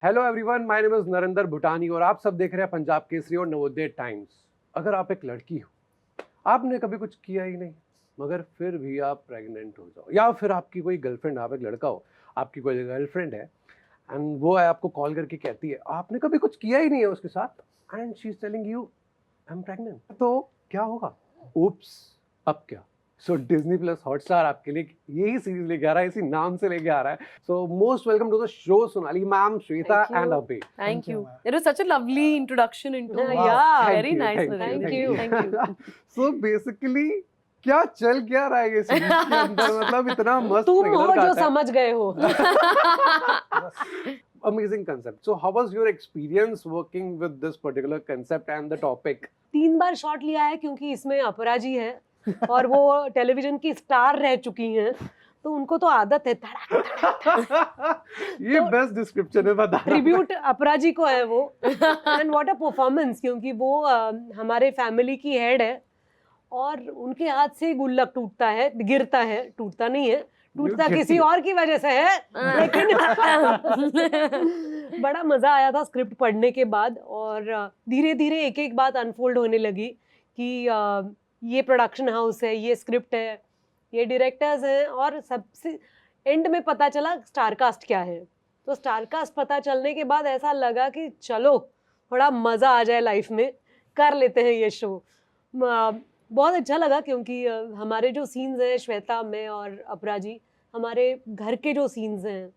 Hello everyone, my name is Narendra Bhutani और आप सब देख रहे हैं पंजाब केसरी और नवोदय टाइम्स। अगर आप एक लड़की हो, आपने कभी कुछ किया ही नहीं, मगर फिर भी आप प्रेग्नेंट हो जाओ, या फिर आपकी कोई गर्लफ्रेंड, आप एक लड़का हो, आपकी कोई गर्लफ्रेंड है एंड वो है आपको कॉल करके कहती है आपने कभी कुछ किया ही नहीं है उसके साथ and she is telling you I am pregnant, तो क्या होगा? उप्स, अब क्या? सो डिज्नी प्लस हॉटस्टार आपके लिए यही सीरीज लेके आ रहा है, इसी नाम से लेके आ रहा है। So most welcome to the show Sonali ma'am, Shweta and Abhay. Thank you. It was such a lovely introduction into Yeah, very nice. Thank you. So basically क्या चल क्या रहा है ये सीरीज के अंदर? मतलब इतना मस्त तुम हो trailer जो आता है। समझ गए हो। Amazing concept. So how was your experience working with this particular concept and the topic? 3 bar shot लिया है क्योंकि इसमें अपराजी है और वो टेलीविजन की स्टार रह चुकी हैं, तो उनको तो आदत है ये बेस्ट डिस्क्रिप्शन है, बता। ट्रिब्यूट अपराजी को है वो। एंड व्हाट अ परफॉर्मेंस, क्योंकि वो हमारे फैमिली की हेड है और उनके हाथ से गुल्लक टूटता है, गिरता है, टूटता नहीं है, टूटता किसी और की वजह से है, लेकिन बड़ा मजा आया था स्क्रिप्ट पढ़ने के बाद। और धीरे धीरे एक एक बात अनफोल्ड होने लगी कि ये प्रोडक्शन हाउस है, ये स्क्रिप्ट है, ये डायरेक्टर्स हैं, और सबसे एंड में पता चला स्टारकास्ट क्या है। तो स्टारकास्ट पता चलने के बाद ऐसा लगा कि चलो थोड़ा मज़ा आ जाए लाइफ में, कर लेते हैं ये शो। बहुत अच्छा लगा क्योंकि हमारे जो सीन्स हैं, श्वेता, मैं और अपराजी, हमारे घर के जो सीन्स हैं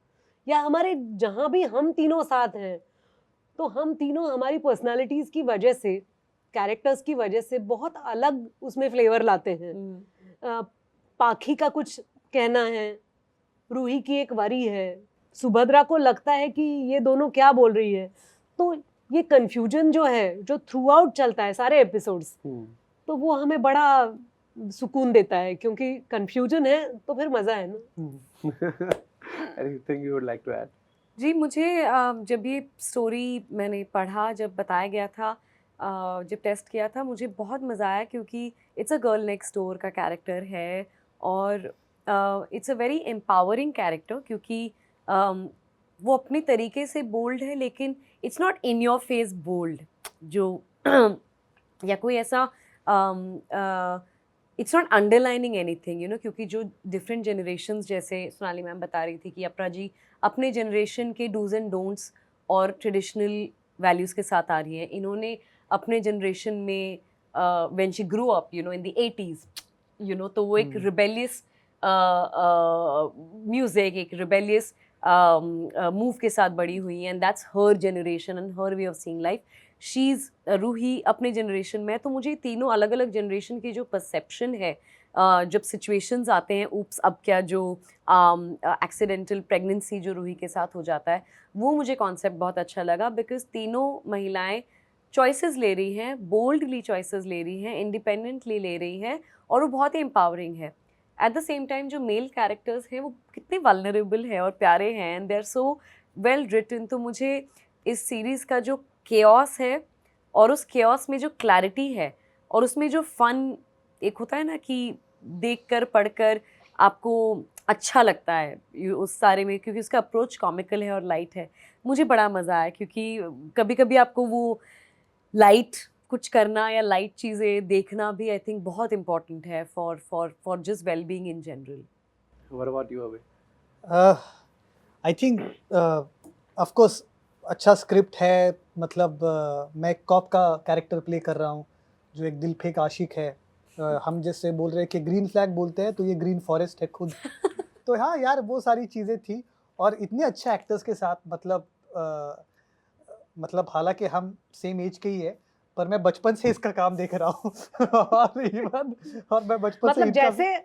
या हमारे जहाँ भी हम तीनों साथ हैं, तो हम तीनों हमारी पर्सनालिटीज़ की वजह से, कैरेक्टर्स की वजह से बहुत अलग उसमें फ्लेवर लाते हैं। पाखी का कुछ कहना है, रूही की एक वरी है, सुभद्रा को लगता है कि ये दोनों क्या बोल रही है। तो ये कंफ्यूजन जो है, जो थ्रू आउट चलता है सारे एपिसोड्स, तो वो हमें बड़ा सुकून देता है, क्योंकि कंफ्यूजन है तो फिर मजा है ना। Anything you would like to add? जी, मुझे जब ये स्टोरी मैंने पढ़ा, जब बताया गया था, जब टेस्ट किया था, मुझे बहुत मज़ा आया क्योंकि it's a girl next door का कैरेक्टर है और it's a very empowering character, क्योंकि वो अपने तरीके से बोल्ड है, लेकिन it's not in your face bold जो या कोई ऐसा it's not underlining anything, you know, क्योंकि जो डिफरेंट जनरेशन्स, जैसे सोनाली मैम बता रही थी कि अपरा जी अपने जनरेशन के डूज एंड डोंट्स और ट्रेडिशनल वैल्यूज़ के साथ आ रही हैं। इन्होंने अपने जनरेशन में when she grew up, you know, in the 80s, you know, तो वो एक रिबेलियस म्यूज़िक, एक रिबेलियस मूव के साथ बड़ी हुई हैं, and that's her generation and her way of seeing life. She is Roohi अपने जनरेशन में, तो मुझे तीनों अलग अलग जनरेशन की जो परसेप्शन है, जब सिचुएशंस आते हैं, ऊप्स अब क्या, जो एक्सीडेंटल प्रेगनेंसी जो रूही के साथ हो जाता है, वो मुझे कॉन्सेप्ट बहुत अच्छा लगा, बिकॉज तीनों महिलाएं चॉइसेस ले रही हैं, बोल्डली चॉइसेस ले रही हैं, इंडिपेंडेंटली ले रही हैं, और वो बहुत ही एम्पावरिंग है। एट द सेम टाइम जो मेल कैरेक्टर्स हैं वो कितने वल्नरेबल हैं और प्यारे हैं, and they are so well written. तो मुझे इस सीरीज़ का जो केओस है और उस केओस में जो क्लैरिटी है और उसमें जो फन एक होता है ना, कि देखकर पढ़कर आपको अच्छा लगता है उस सारे में, क्योंकि उसका अप्रोच कॉमिकल है और लाइट है, मुझे बड़ा मज़ा आया। क्योंकि कभी कभी आपको वो लाइट कुछ करना या लाइट चीज़ें देखना भी, आई थिंक, बहुत इम्पॉर्टेंट है for just well being in general. What about you, Abhay? I think of course अच्छा स्क्रिप्ट है। मतलब मैं एक कॉप का कैरेक्टर प्ले कर रहा हूँ जो एक दिल फेंक आशिक है। हम जैसे बोल रहे हैं कि ग्रीन फ्लैग बोलते हैं, तो ये ग्रीन फॉरेस्ट है खुद। तो हाँ यार, वो सारी चीज़ें थी और इतने अच्छे एक्टर्स के साथ, मतलब हालांकि हम सेम एज के ही है, पर मैं बचपन से इसका काम देख रहा हूँ। और मैं बचपन से मतलब जैसे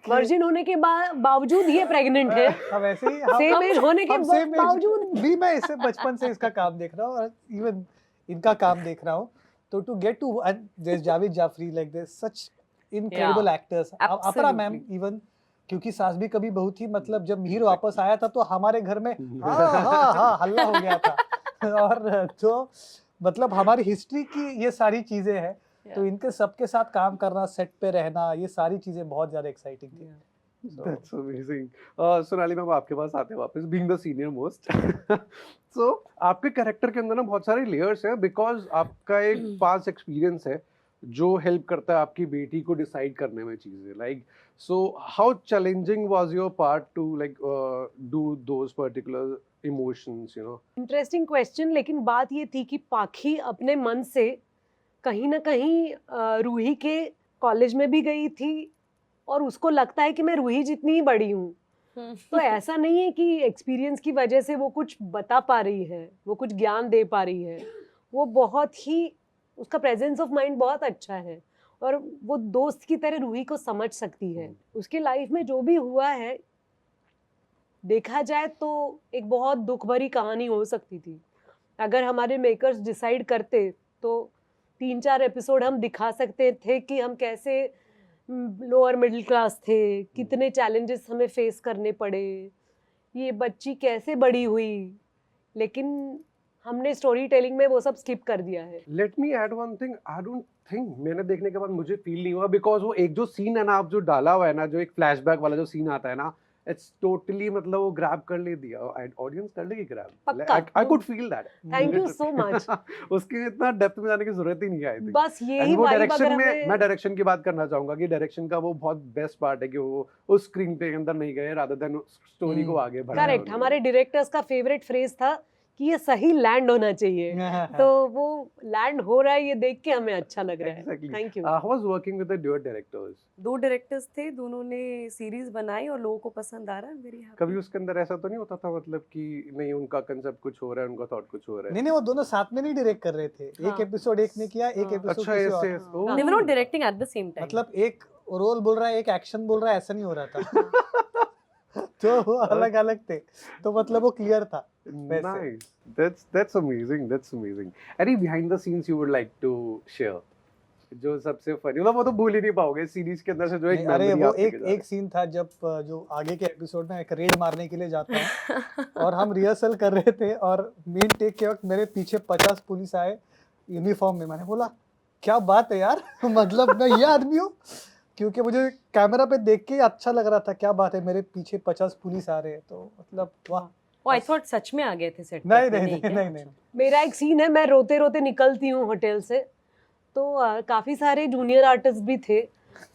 वर्जिन होने के बावजूद ये प्रेग्नेंट है, हम ऐसे ही सेम एज होने के बावजूद भी मैं इसे बचपन से इसका काम देख रहा हूँ और इवन इनका काम देख रहा हूँ। तो to get to Javed Jaffrey, like this such incredible actors, Apara ma'am even, क्योंकि सास भी कभी बहू थी, मतलब जब मीर वापस आया था तो हमारे घर में हाँ हल्ला हो गया था। और तो मतलब हमारी हिस्ट्री की ये सारी चीजें हैं, तो इनके सबके साथ काम करना, सेट पे रहना, ये सारी चीजें बहुत ज्यादा एक्साइटिंग थी। That's amazing. सोनाली मैम आपके पास आते हैं वापस, being the senior most. So आपके कैरेक्टर के अंदर ना बहुत सारे लेयर्स हैं बिकॉज आपका एक पास्ट एक्सपीरियंस है जो हेल्प करता है आपकी बेटी को डिसाइड करने में चीजें like so how challenging was your part two like do those particular emotions you know. Interesting question, लेकिन बात ये थी कि पाखी अपने मन से कहीं ना कहीं रूही के कॉलेज में भी गई थी और उसको लगता है कि मैं रूही जितनी ही बड़ी हूँ. तो ऐसा नहीं है कि एक्सपीरियंस की वजह से वो कुछ बता पा रही है, वो कुछ ज्ञान दे पा रही है. वो बहुत ही, उसका प्रेजेंस ऑफ माइंड बहुत अच्छा है और वो दोस्त की तरह रूही को समझ सकती है. उसके लाइफ में जो भी हुआ है, देखा जाए तो एक बहुत दुख भरी कहानी हो सकती थी. अगर हमारे मेकर्स डिसाइड करते तो 3-4 एपिसोड हम दिखा सकते थे कि हम कैसे लोअर मिडिल क्लास थे, कितने चैलेंजेस हमें फेस करने पड़े, ये बच्ची कैसे बड़ी हुई. लेकिन हमने स्टोरी टेलिंग में वो सब स्किप कर दिया है. Let me add one thing. I don't think मैंने देखने के बाद मुझे फील नहीं हुआ बिकॉज वो एक जो सीन है ना आप जो डाला हुआ है ना, जो एक फ्लैशबैक वाला जो सीन आता है ना, इट्स टोटली मतलब वो ग्रैब कर ले दिया, ऑडियंस कर लेगी ग्रैब. पक्का. I could feel that. Thank you so much. उसके इतना डेप्थ में जाने की जरूरत ही नहीं आई थी. बस यही And वो वाइब डायरेक्शन अगर में हमें मैं डायरेक्शन की बात करना चाहूंगा कि डायरेक्शन का वो बहुत बेस्ट पार्ट है कि वो उस स्क्रीन पे के अंदर नहीं गए रादर देन स्टोरी को आगे बढ़ाया. करेक्ट. हमारे डायरेक्टर्स का फेवरेट फ्रेज था कि ये सही लैंड होना चाहिए. तो वो लैंड हो रहा है, ये देख के हमें अच्छा लग रहा है. Exactly. Thank you. How was working with the duo directors? 2 directors थे, दोनों ने सीरीज बनाई और लोगों को पसंद आ रहा है. Very happy. कभी उसके अंदर ऐसा तो नहीं होता था मतलब कि नहीं उनका कंसेप्ट कुछ हो रहा है, उनका थॉट कुछ हो रहा है? नहीं वो दोनों साथ में नहीं डायरेक्ट कर रहे थे. हाँ. एक एपिसोड एक ने किया, एक हाँ. एपिसोड अच्छा किसी ऐसे और. ओह. They were not directing at the same time. मतलब एक रोल बोल रहा है, एक एक्शन बोल रहा है, ऐसा नहीं हो रहा था. तो वो अलग अलग थे, तो मतलब वो क्लियर था. Nice. That's amazing. That's amazing. Any behind the scenes you would like to share? जो सबसे फनी मतलब वो तो भूल ही नहीं पाओगे सीरीज के अंदर से जो एक नहीं, अरे memory वो आप लेके जा रहे एक सीन था जब जो आगे के एपिसोड में एक रेड मारने के लिए जाता है और हम रिहर्सल कर रहे थे और मेन टेक के वक्त मेरे पीछे 50 पुलिस आए यूनिफॉर्म में. मैंने बोला क्या बात है यार, मतलब मैं ये आदमी हूँ, क्योंकि मुझे कैमरा पे देख के अच्छा लग रहा था. क्या बात है, मेरे पीछे 50 पुलिस आ रहे हैं, तो मतलब वाह. Oh, I thought सच में आ गए थे सेट. नहीं. मेरा एक सीन है, मैं रोते रोते निकलती हूँ होटल से, तो काफ़ी सारे जूनियर आर्टिस्ट भी थे.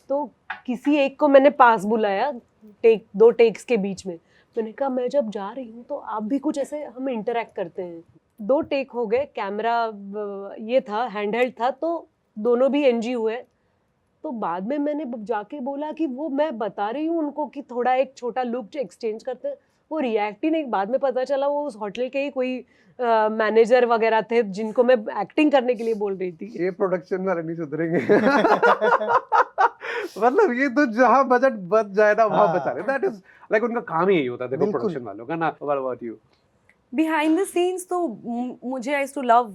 तो किसी एक को मैंने पास बुलाया 2 टेक्स के बीच में. मैंने कहा मैं जब जा रही हूँ तो आप भी कुछ ऐसे हम इंटरेक्ट करते हैं. 2 टेक हो गए, कैमरा ये था, हैंडहेल्ड था, तो दोनों भी एनजी हुए. तो बाद में मैंने जाके बोला कि वो मैं बता रही हूँ उनको कि थोड़ा एक छोटा लुक एक्सचेंज करते हैं. वो रिएक्ट ही नहीं. बाद में पता चला वो उस होटल के ही कोई मैनेजर वगैरह थे जिनको मैं एक्टिंग करने के लिए बोल रही थी. ये प्रोडक्शन वाले नहीं सुधरेंगे. मतलब ये तो जहाँ बजट बच जाए ना वहाँ बचा रहे. दैट इज लाइक उनका काम ही यही होता है देखो प्रोडक्शन वालों का ना. What about you? Behind the scenes तो मुझे I too love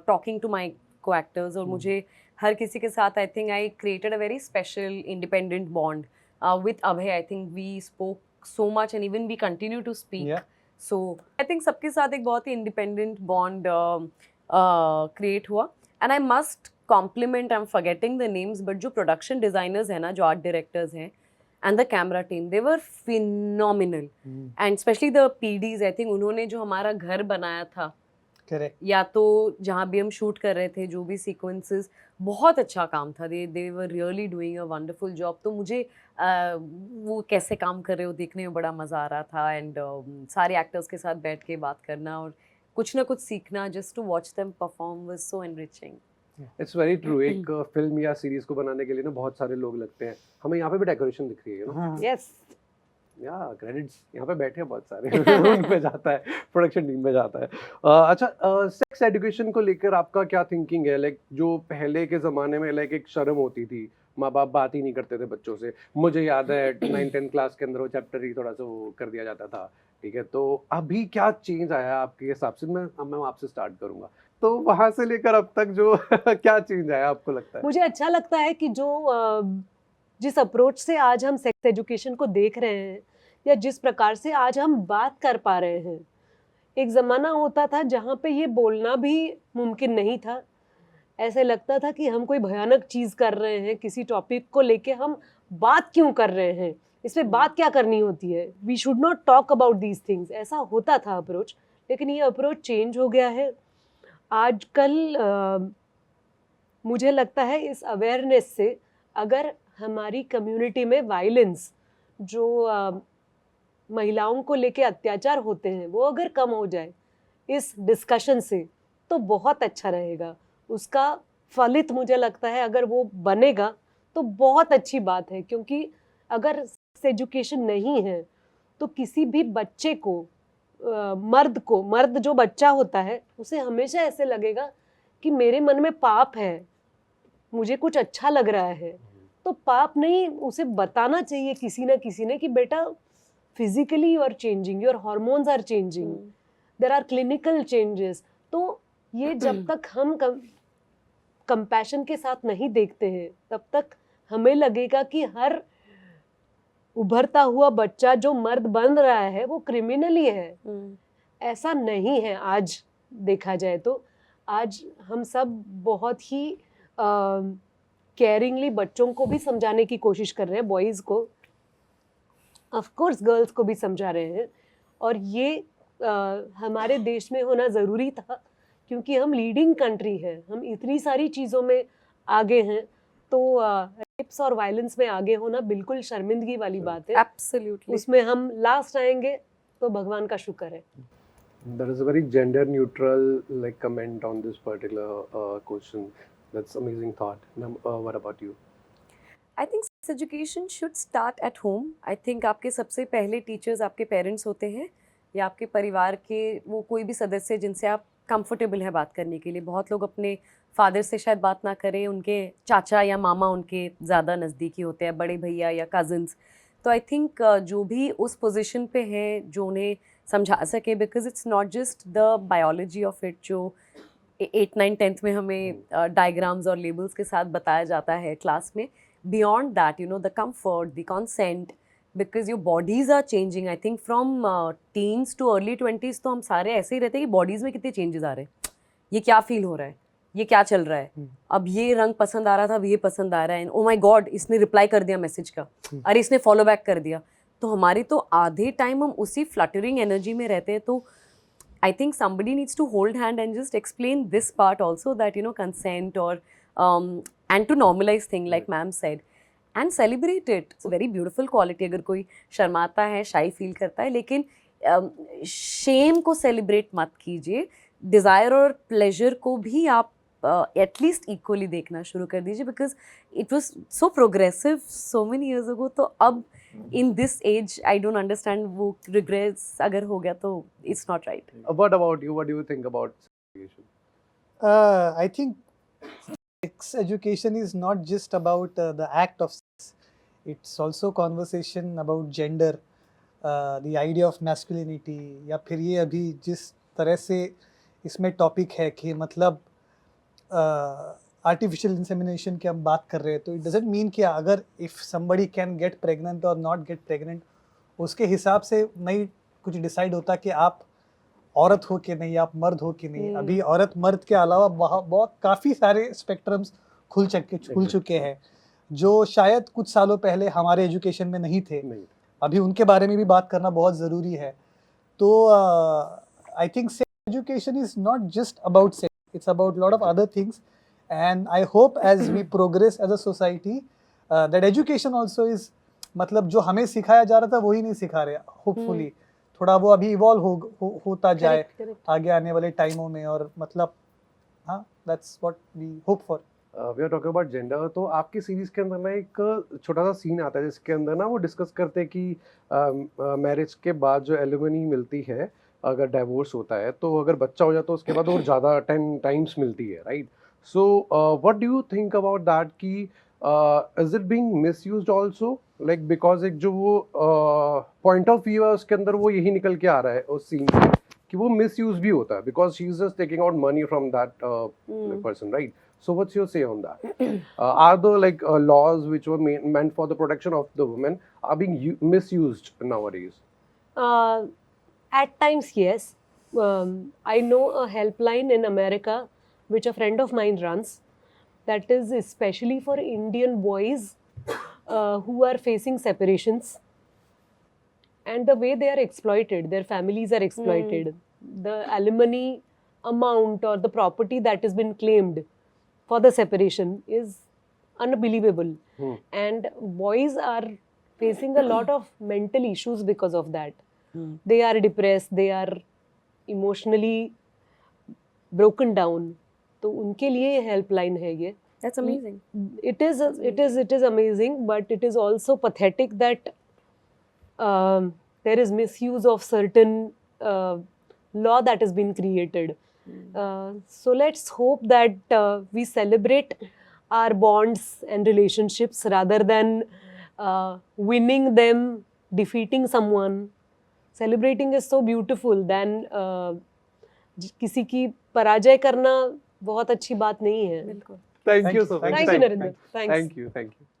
talking to my co actors और मुझे हर किसी के साथ I think I created a very special independent bond with Abhay. I think we spoke so much and even we continue to speak. So I think सबके साथ एक बहुत ही इंडिपेंडेंट बॉन्ड क्रिएट हुआ. And I must compliment, I am forgetting the names, but जो production designers हैं ना, जो आर्ट डायरेक्टर्स हैं and the camera team, they were phenomenal. And specially the PDs, I think उन्होंने जो हमारा घर बनाया था, करेक्ट, या तो जहाँ भी हम शूट कर रहे थे, जो भी सीक्वेंसेस, बहुत अच्छा काम था. They were really doing a wonderful job. तो मुझे वो कैसे काम कर रहे हो देखने में बड़ा मज़ा आ रहा था. एंड सारे एक्टर्स के साथ बैठ के बात करना और कुछ ना कुछ सीखना, just to watch them perform was so enriching. It's very true. एक फिल्म या सीरीज को बनाने के लिए ना बहुत सारे लोग लगते हैं. हमें यहाँ पे भी डेकोरेशन दिख रही है ना. यस, या क्रेडिट्स यहाँ पे बैठे हैं बहुत सारे. उन पे जाता है, प्रोडक्शन टीम पे जाता है. अच्छा, सेक्स एजुकेशन को लेकर आपका क्या थिंकिंग है? लाइक जो पहले के ज़माने में लाइक एक शर्म होती थी, माँ बाप बात ही नहीं करते थे बच्चों से. मुझे याद है 9-10 क्लास के अंदर वो चैप्टर ही थोड़ा सा वो कर दिया जाता था. ठीक है, तो अभी क्या चेंज आया आपके हिसाब से? मैं आपसे स्टार्ट करूँगा. तो वहाँ से लेकर अब तक जो क्या चेंज आया आपको लगता है? मुझे अच्छा लगता है कि जो जिस अप्रोच से आज हम सेक्स एजुकेशन को देख रहे हैं, या जिस प्रकार से आज हम बात कर पा रहे हैं. एक ज़माना होता था जहाँ पे ये बोलना भी मुमकिन नहीं था. ऐसे लगता था कि हम कोई भयानक चीज़ कर रहे हैं, किसी टॉपिक को लेके हम बात क्यों कर रहे हैं. इस पे बात क्या करनी होती है, we should not talk about these things, ऐसा होता था अप्रोच। लेकिन ये अप्रोच चेंज हो गया है आजकल। मुझे लगता है इस अवेयरनेस से अगर हमारी कम्युनिटी में वायलेंस जो महिलाओं को लेके अत्याचार होते हैं वो अगर कम हो जाए इस डिस्कशन से तो बहुत अच्छा रहेगा। उसका फलित मुझे लगता है अगर वो बनेगा तो बहुत अच्छी बात है, क्योंकि अगर एजुकेशन नहीं है तो किसी भी बच्चे को मर्द जो बच्चा होता है उसे हमेशा ऐसे लगेगा कि मेरे मन में पाप है, मुझे कुछ अच्छा लग रहा है। तो पाप नहीं, उसे बताना चाहिए किसी ना किसी ने कि बेटा physically you are changing, your hormones are changing, there are clinical changes. तो ये जब तक हम कंपैशन के साथ नहीं देखते हैं तब तक हमें लगेगा कि हर उभरता हुआ बच्चा जो मर्द बन रहा है वो क्रिमिनली है। ऐसा नहीं है। आज देखा जाए तो आज हम सब बहुत ही केयरिंगली बच्चों को भी समझाने की कोशिश कर रहे हैं, बॉयज़ को, ऑफ कोर्स गर्ल्स को भी समझा रहे हैं। और ये हमारे देश में होना ज़रूरी था क्योंकि हम लीडिंग कंट्री है, हम इतनी सारी चीज़ों में आगे हैं। तो रेप्स और वायलेंस में आगे होना बिल्कुल शर्मिंदगी वाली बात है। एब्सोल्युटली। उसमें हम लास्ट आएंगे तो भगवान का शुक्र है। That is a very gender neutral like comment on this particular question. That's amazing thought. What about you? I think sex education should start at home. I think आपके सबसे पहले टीचर्स आपके पेरेंट्स होते हैं या आपके परिवार के वो कोई भी सदस्य जिनसे आप कंफर्टेबल है बात करने के लिए। बहुत लोग अपने फादर से शायद बात ना करें, उनके चाचा या मामा उनके ज़्यादा नज़दीकी होते हैं, बड़े भैया या कज़न्स। तो आई थिंक जो भी उस पोजीशन पे हैं जो उन्हें समझा सके, because it's not just the biology of it जो 8, 9, 10th में हमें डायग्राम्स और लेबल्स के साथ बताया जाता है क्लास में। Beyond that, you know, the comfort, the consent, because your bodies are changing. I think from teens to early 20s तो हम सारे ऐसे ही रहते हैं कि बॉडीज़ में कितने चेंजेस आ रहे हैं, ये क्या फील हो रहा है, ये क्या चल रहा है, अब ये रंग पसंद आ रहा था, अब ये पसंद आ रहा है, ओ माय गॉड इसने रिप्लाई कर दिया मैसेज का, अरे इसने फॉलो बैक कर दिया। तो हमारी तो आधे टाइम हम उसी फ्लटरिंग एनर्जी में रहते हैं। तो I think somebody needs to hold hand and just explain this part also, that, you know, consent or and to normalize thing like ma'am said and celebrate it. It's a very beautiful quality. अगर कोई शर्माता है, shy feel करता है, लेकिन shame को celebrate मत कीजिए। Desire और pleasure को भी आप at least equally देखना शुरू कर दीजिए, because it was so progressive so many years ago. तो अब in this age I don't understand वो regrets अगर हो गया तो it's not right. What about you? What do you think about education? I think sex education is not just about the act of sex. It's also conversation about gender, the idea of masculinity, या फिर ये अभी जिस तरह से इसमें topic है कि मतलब आर्टिफिशियल इंसेमिनेशन की हम बात कर रहे हैं, तो इट डजेंट मीन कि अगर if somebody can get pregnant और नॉट गेट प्रेग्नेंट उसके हिसाब से नहीं कुछ डिसाइड होता कि आप औरत हो कि नहीं, आप मर्द हो कि नहीं। अभी औरत मर्द के अलावा बहुत काफ़ी सारे स्पेक्ट्रम्स खुल चुके हैं जो शायद कुछ सालों पहले हमारे एजुकेशन में नहीं थे। अभी उनके बारे में भी बात करना बहुत ज़रूरी है। तो I think sex education is not just about sex, it's about a lot of other things, and I hope as we progress as a society that education also is, मतलब जो हमें सिखाया जा रहा था वही नहीं सिखा रहे, होपफुली थोड़ा वो अभी इवॉल्व होता जाए आगे आने वाले टाइमों में। और मतलब हाँ, that's what we hope for. We are talking about gender. तो आपकी सीरीज के अंदर ना एक छोटा सा सीन आता है जिसके अंदर ना वो डिस्कस करते हैं कि मैरिज के बाद जो एलिमनी मिलती है, अगर डाइवोर्स होता है तो अगर बच्चा हो जाता है तो उसके बाद और ज़्यादा 10 times मिलती है, right? So what do you think about that कि is it being misused also, like because एक जो वो पॉइंट ऑफ व्यू है उसके अंदर वो यही निकल के आ रहा है उस सीन से कि वो मिसयूज भी होता है because she is just taking out money from that person, right? So what's your say on that? Are the like laws which were meant for the protection of the women are being misused nowadays? At times, yes. I know a helpline in America which a friend of mine runs that is especially for Indian boys who are facing separations and the way they are exploited, their families are exploited. The alimony amount or the property that has been claimed for the separation is unbelievable. And boys are facing a lot of mental issues because of that. They are depressed, they are emotionally broken down. तो उनके लिए helpline है ये. That's amazing. It is amazing, but it is also pathetic that there is misuse of certain law that has been created. So let's hope that we celebrate our bonds and relationships rather than winning them, defeating someone. Celebrating is so beautiful than किसी की पराजय करना बहुत अच्छी बात नहीं है. बिल्कुल. Thank you so much. Thank you, Narinder. Thanks. Thank you.